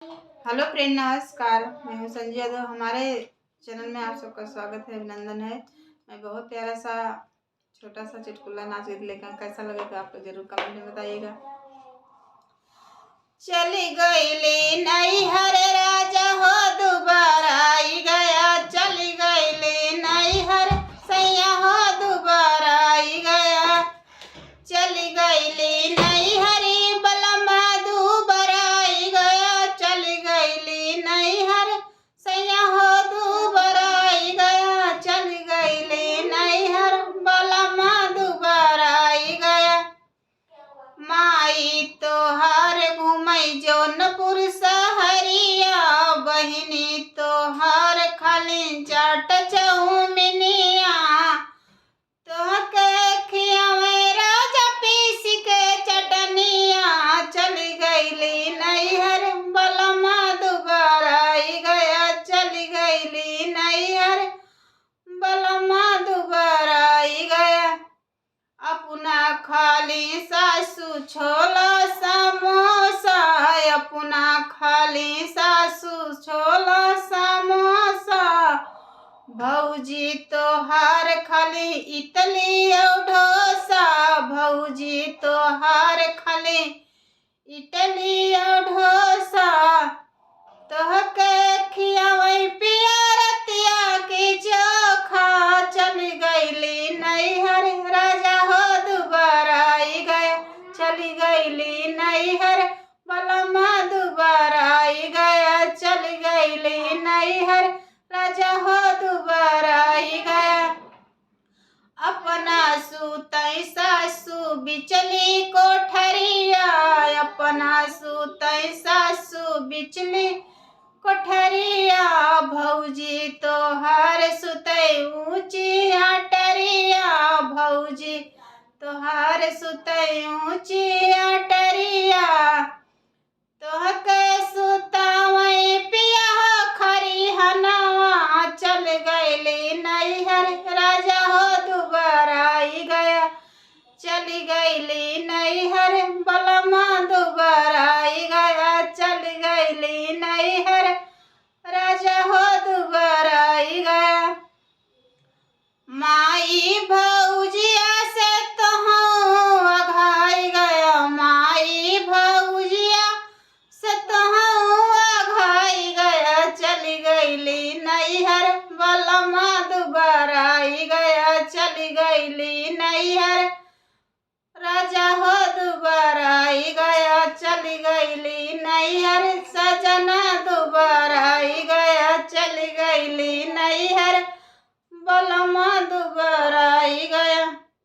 Hello friend, नमस्कार। मैं हूँ संजय यादव। हमारे चैनल में आप सबका स्वागत है, अभिनंदन है। मैं बहुत प्यारा सा छोटा सा चुटकुला नाच गीत लेकर कैसा लगेगा आपको जरूर कमेंट में बताइएगा। चली गईली नैहर राजा हो दोबारा आई गया, चली गईली नैहर सैया हो दोबारा आई गया, चली गईली नैहरी बलमा दोबारा आई गया, चली गईली नैहर सैया हो दोबारा आई गया, चली गईली नैहर बलमा दोबारा आई गया। माई तोहार घूमई जौनपुर सहरिया, बहिनी तोहार खाली चाट चौमिनिया, तोहके खियावे राजा पीस के चटनिया, चली गईली नैहर बलमा दोबारा आई गया, चली गईली नैहर बलमा दोबारा आई गया। अपना खाली सासू छोला समोसा, अपना खाली सासू छोला समोसा, भौजी तोहार खाली इडली और डोसा, भौजी तोहार खाली इडली और डोसा, तोहके खियावई पिया रतिया की चोखा, चली गईली नैहर राजा हो दोबारा आई गया, चली गईली नैहर बलमा दोबारा आई गया, चली गईली नैहर राजा हो दोबारा आई गया। अपना सूतई सासू बिचली कोठरिया, अपना सूतई सासू बिचली कोठरिया, भौजी तोहार सुतई ऊंची अटरिया, भौजी तोहार सुतई ऊंची अटरिया, तोहके सुतावई पिया खरी हनवा, चल गईली नैहर राजा हो दोबारा आई गया, चली गईली नैहर बलमा दोबारा आई गया, चली गईली नैहर राजा हो दोबारा आई गया। माई भौजिया से तोहूँ अघाई गया, माई भौजिया से तोहूँ अघाई गया, चली गईली नैहर बलमा दोबारा आई गया, चली गईली नैहर राजा हो दोबारा आई गया, चली गईली नैहर सजना दोबारा आई गया, चली गईली नैहर बलमा दोबारा